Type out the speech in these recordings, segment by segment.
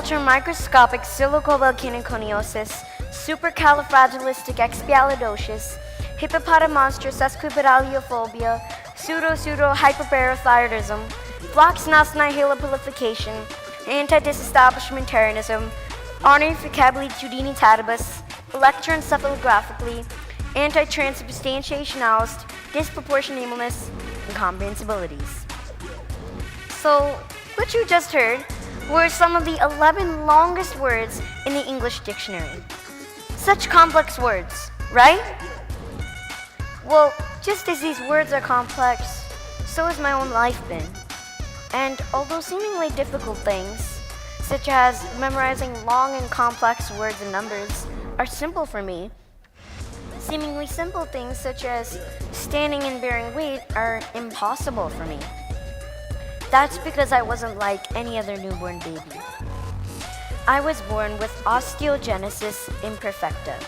ultramicroscopic silicovolcanoconiosis, supercalifragilisticexpialidocious, hippopotamonstrosesquipedaliophobia, pseudo-hyperparathyroidism, floxnasnihilopilification, anti-disestablishmentarianism, ornithocabili-tudinitatibus, electroencephalographically, anti-transubstantiationalist, disproportionaleness, and comprehensibilities. So, what you just heard were some of the 11 longest words in the English dictionary. Such complex words, right? Well, just as these words are complex, so has my own life been. And although seemingly difficult things, such as memorizing long and complex words and numbers, are simple for me, seemingly simple things such as standing and bearing weight are impossible for me. That's because I wasn't like any other newborn baby. I was born with osteogenesis imperfecta,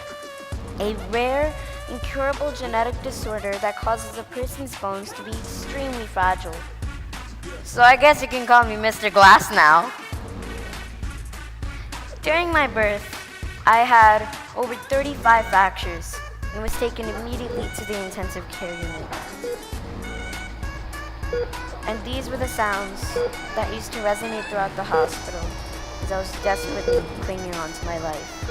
a rare, incurable genetic disorder that causes a person's bones to be extremely fragile. So I guess you can call me Mr. Glass now. During my birth, I had over 35 fractures and was taken immediately to the intensive care unit. And these were the sounds that used to resonate throughout the hospital as I was desperately clinging on to my life.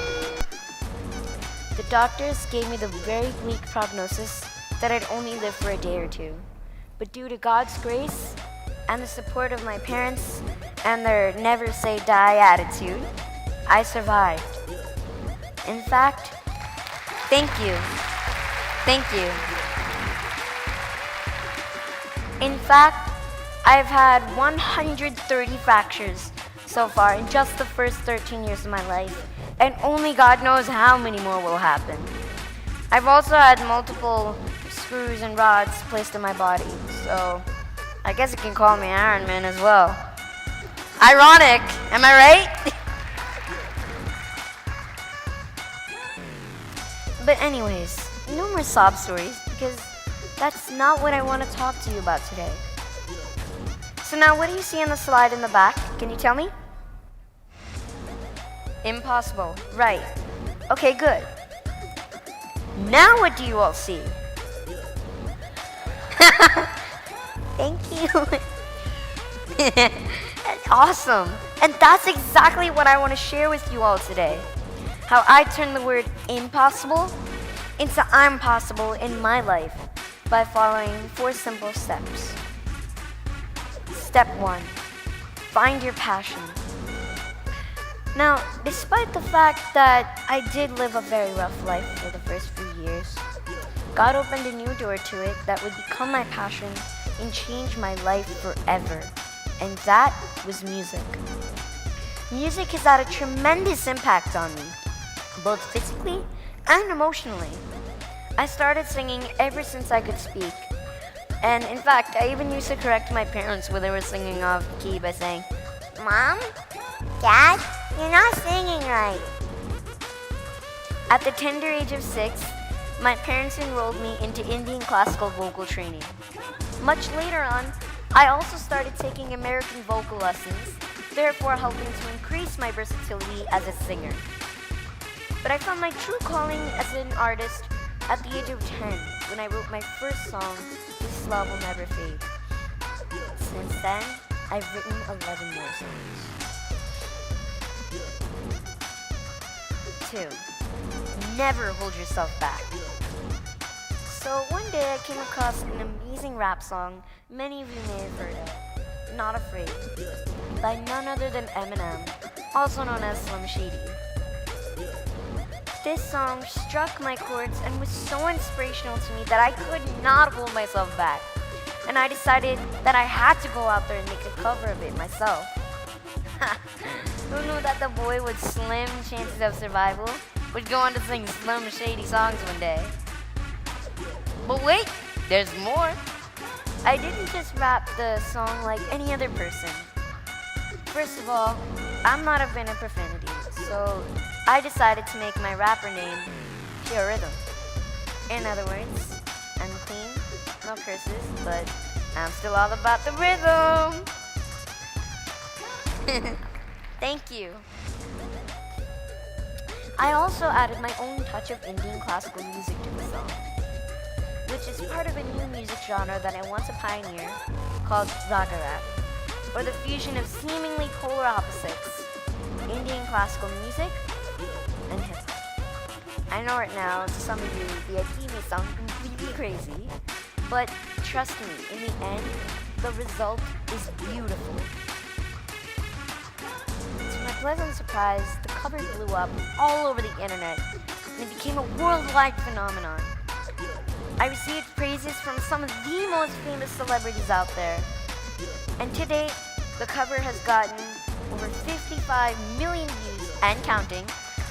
The doctors gave me the very bleak prognosis that I'd only live for a day or two. But due to God's grace and the support of my parents and their never say die attitude, I survived. In fact, thank you. Thank you. In fact, I've had 130 fractures so far in just the first 13 years of my life, and only God knows how many more will happen. I've also had multiple screws and rods placed in my body, so I guess you can call me Iron Man as well. Ironic, am I right? But anyways, no more sob stories, because that's not what I want to talk to you about today. So now what do you see on the slide in the back? Can you tell me? Impossible, right. Okay, good. Now what do you all see? Thank you. Awesome. And that's exactly what I want to share with you all today. How I turned the word impossible into I'm possible in my life by following 4 simple steps. Step 1, find your passion. Now, despite the fact that I did live a very rough life for the first few years, God opened a new door to it that would become my passion and change my life forever. And that was music. Music has had a tremendous impact on me, both physically and emotionally. I started singing ever since I could speak. And in fact, I even used to correct my parents when they were singing off key by saying, "Mom, Dad, you're not singing right." At the tender age of 6, my parents enrolled me into Indian classical vocal training. Much later on, I also started taking American vocal lessons, therefore helping to increase my versatility as a singer. But I found my true calling as an artist at the age of 10 when I wrote my first song, "This Love Will Never Fade." Since then, I've written 11 more songs. 2. Never hold yourself back. So one day I came across an amazing rap song many of you may have heard of, "Not Afraid," by none other than Eminem, also known as Slim Shady. This song struck my chords and was so inspirational to me that I could not hold myself back. And I decided that I had to go out there and make a cover of it myself. Who knew that the boy with slim chances of survival would go on to sing Slim Shady songs one day? But wait, there's more. I didn't just rap the song like any other person. First of all, I'm not a fan of profanity, so I decided to make my rapper name Pure Rhythm. In other words, I'm clean, no curses, but I'm still all about the rhythm. Thank you. I also added my own touch of Indian classical music to the song, which is part of a new music genre that I want to pioneer called Raga Rap, or the fusion of seemingly polar opposites, Indian classical music and hip-hop. I know right now, to some of you, the idea may sound completely crazy, but trust me, in the end, the result is beautiful. To my pleasant surprise, the cover blew up all over the internet, and it became a worldwide phenomenon. I received praises from some of the most famous celebrities out there, and to date, the cover has gotten over 55 million views and counting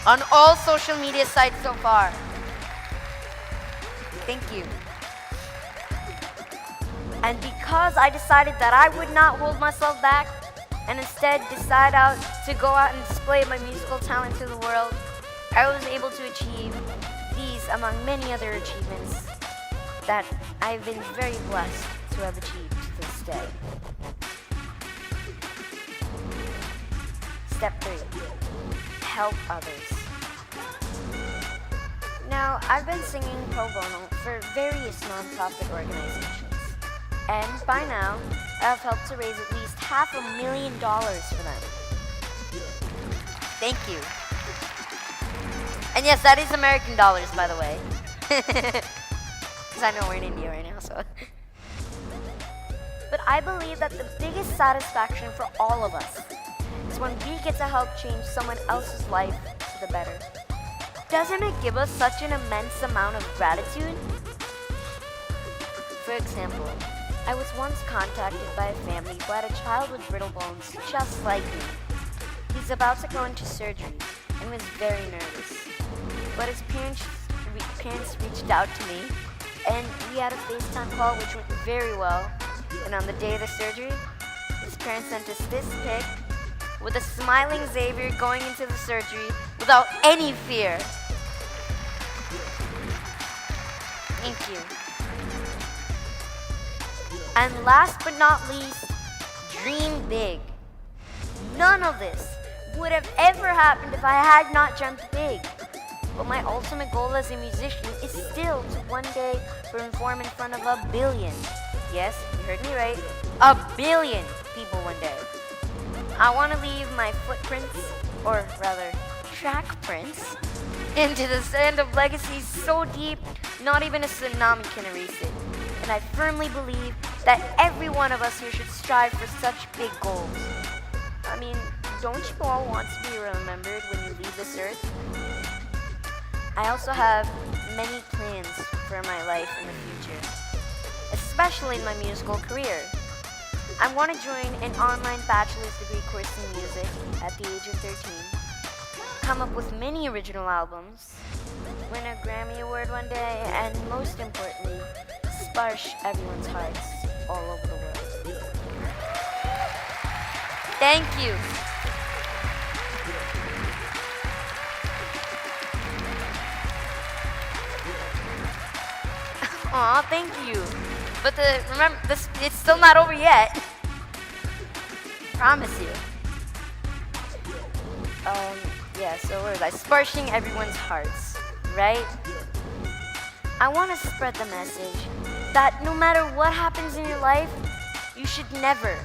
on all social media sites so far. Thank you. And because I decided that I would not hold myself back and instead decide to go out and display my musical talent to the world, I was able to achieve these among many other achievements that I've been very blessed to have achieved to this day. Step 3, help others. Now, I've been singing pro bono for various nonprofit organizations, and by now, I've helped to raise at least $500,000 for them. Thank you. And yes, that is American dollars, by the way. Because I know we're in India right now, so. But I believe that the biggest satisfaction for all of us is when we get to help change someone else's life for the better. Doesn't it give us such an immense amount of gratitude? For example, I was once contacted by a family who had a child with brittle bones just like me. He's about to go into surgery and was very nervous. But his parents reached out to me, and we had a FaceTime call which went very well. And on the day of the surgery, his parents sent us this pic with a smiling Xavier going into the surgery without any fear. Thank you. And last but not least, dream big. None of this would have ever happened if I had not dreamt big. But my ultimate goal as a musician is still to one day perform in front of 1 billion. Yes, you heard me right. 1 billion people one day. I want to leave my footprints, or rather, track prints, into the sand of legacy so deep, not even a tsunami can erase it. And I firmly believe that every one of us here should strive for such big goals. I mean, don't you all want to be remembered when you leave this earth? I also have many plans for my life in the future, especially in my musical career. I want to join an online bachelor's degree course in music at the age of 13, come up with many original albums, win a Grammy Award one day, and most importantly, sparsh everyone's hearts all over the world. Thank you. Aw, thank you. But remember, it's still not over yet. Promise you. Yeah, so where was I? Sparshing everyone's hearts, right? I want to spread the message that no matter what happens in your life, you should never,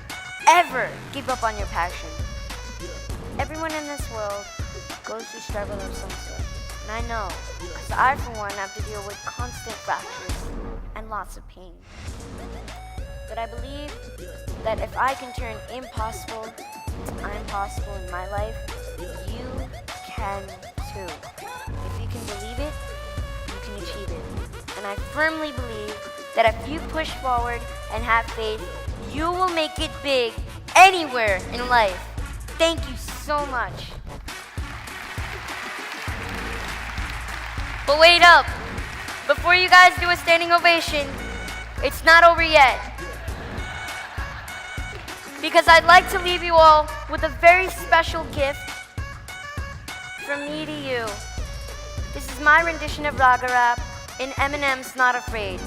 ever give up on your passion. Everyone in this world goes through struggle of some sort. And I know, because I, for one, have to deal with constant fractures and lots of pain. But I believe that if I can turn impossible into I'm possible in my life, you can too. If you can believe it, you can achieve it. And I firmly believe that if you push forward and have faith, you will make it big anywhere in life. Thank you so much. But wait up. Before you guys do a standing ovation, it's not over yet. Because I'd like to leave you all with a very special gift from me to you. This is my rendition of Raga Rap in Eminem's Not Afraid,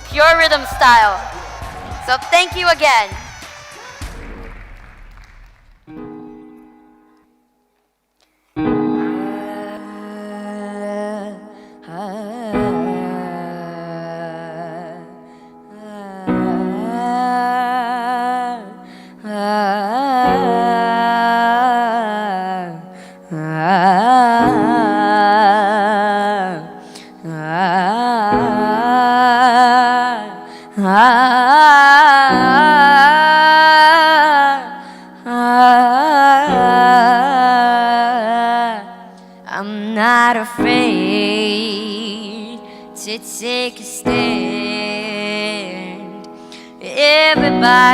pure rhythm style. So thank you again.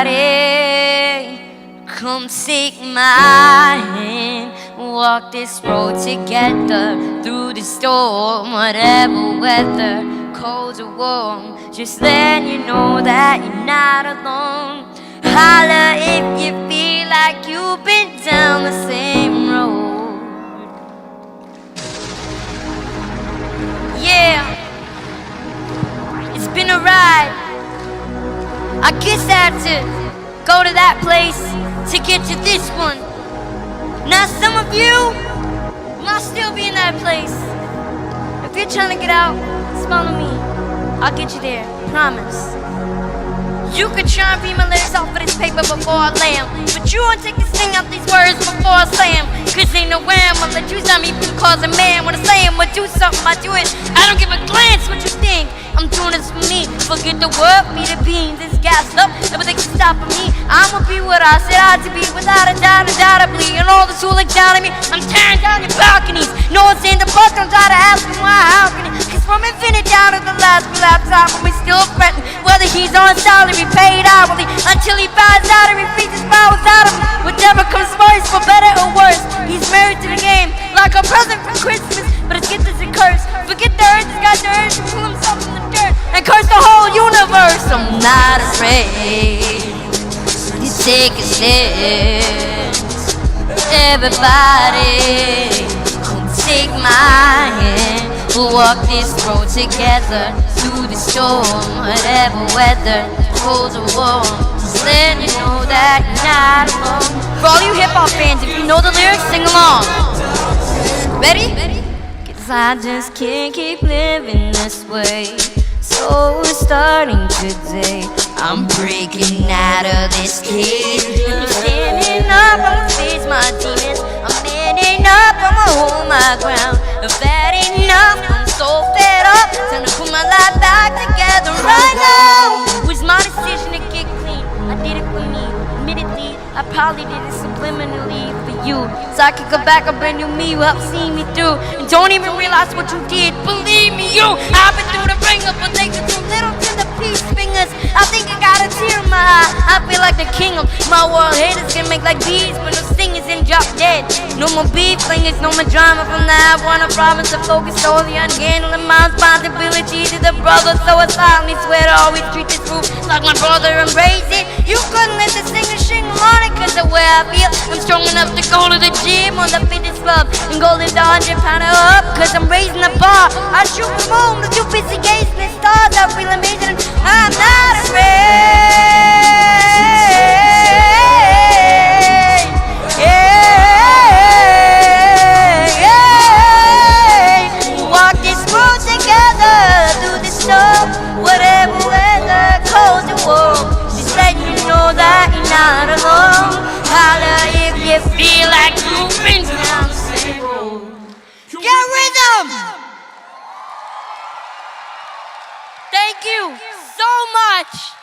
Everybody, come take my hand. Walk this road together through the storm, whatever weather, cold or warm. Just let you know that you're not alone. Holla if you feel like you've been down the same road. Yeah, it's been a ride. I guess I had to go to that place to get to this one. Now some of you might still be in that place. If you're trying to get out, smile at me. I'll get you there, promise. You could try and read my letters off of this paper before I lay 'em, but you won't take the sting out these words before I say 'em. Cause ain't no way I'ma let you stop me from causing man. When I say I'm gonna do something, I do it. I don't give a glance what you think. I'm doing this for me. Forget the word, be the beans. It's gassed up, everything's stopping me. I'ma be what I said I had to be, without a doubt, undoubtedly. And all the who look down at me, I'm tearing down your balconies. No one's in the book, don't try to ask me why, how can it? Cause from infinite down to the last laptop, we still fretting whether he's on salary, paid hourly, until he buys out and repeats his powers out of him. Whatever comes first, for better or worse, he's married to the game, like a present for Christmas. But his gift is a curse. Forget the earth, he's got the urge to pull himself from the dirt and curse the whole universe. I'm not afraid to take a stance. Everybody, come take my hand. We'll walk this road together through the storm, whatever weather, cold or warm. Just let you know that you're not alone. For all you hip-hop fans, if you know the lyrics, sing along. Ready? Cause I just can't keep living this way. So we're starting today. I'm breaking out of this cage. I'm standing up, I'ma face my demons. I'm standing up, I'ma hold my ground. If that ain't enough, I'm so fed up. Time to put my life back together right now. It was my decision to get clean. I did it for me. Admittedly, I probably did it subliminally for you, so I could go back a brand new me. You helped see me through, and don't even realize what you did. Believe me, I've been through the ringer, but they could do little to the peace fingers. I think I got a tear in my eye. I feel like the king of my world. Haters can make like bees, but no stingers and drop dead. No more beef flingers, no more drama from the I want a promise to focus solely on handling my responsibility to the brother. So I solemnly swear to always treat this group like my brother and raise it. You couldn't let the singer shingle on it, cause the way I feel, I'm strong enough to go to the gym or the fitness club and go lift 100-pounder up. Cause I'm raising the bar. I shoot the moon, I'm too busy gazing at stars. I feel amazing, I'm not afraid. Walk this road together through the storm, whatever weather, cold or warm. Just let you know that you're not alone. Holla if you feel like you've been down the same road. Get rhythm! Thank you so much.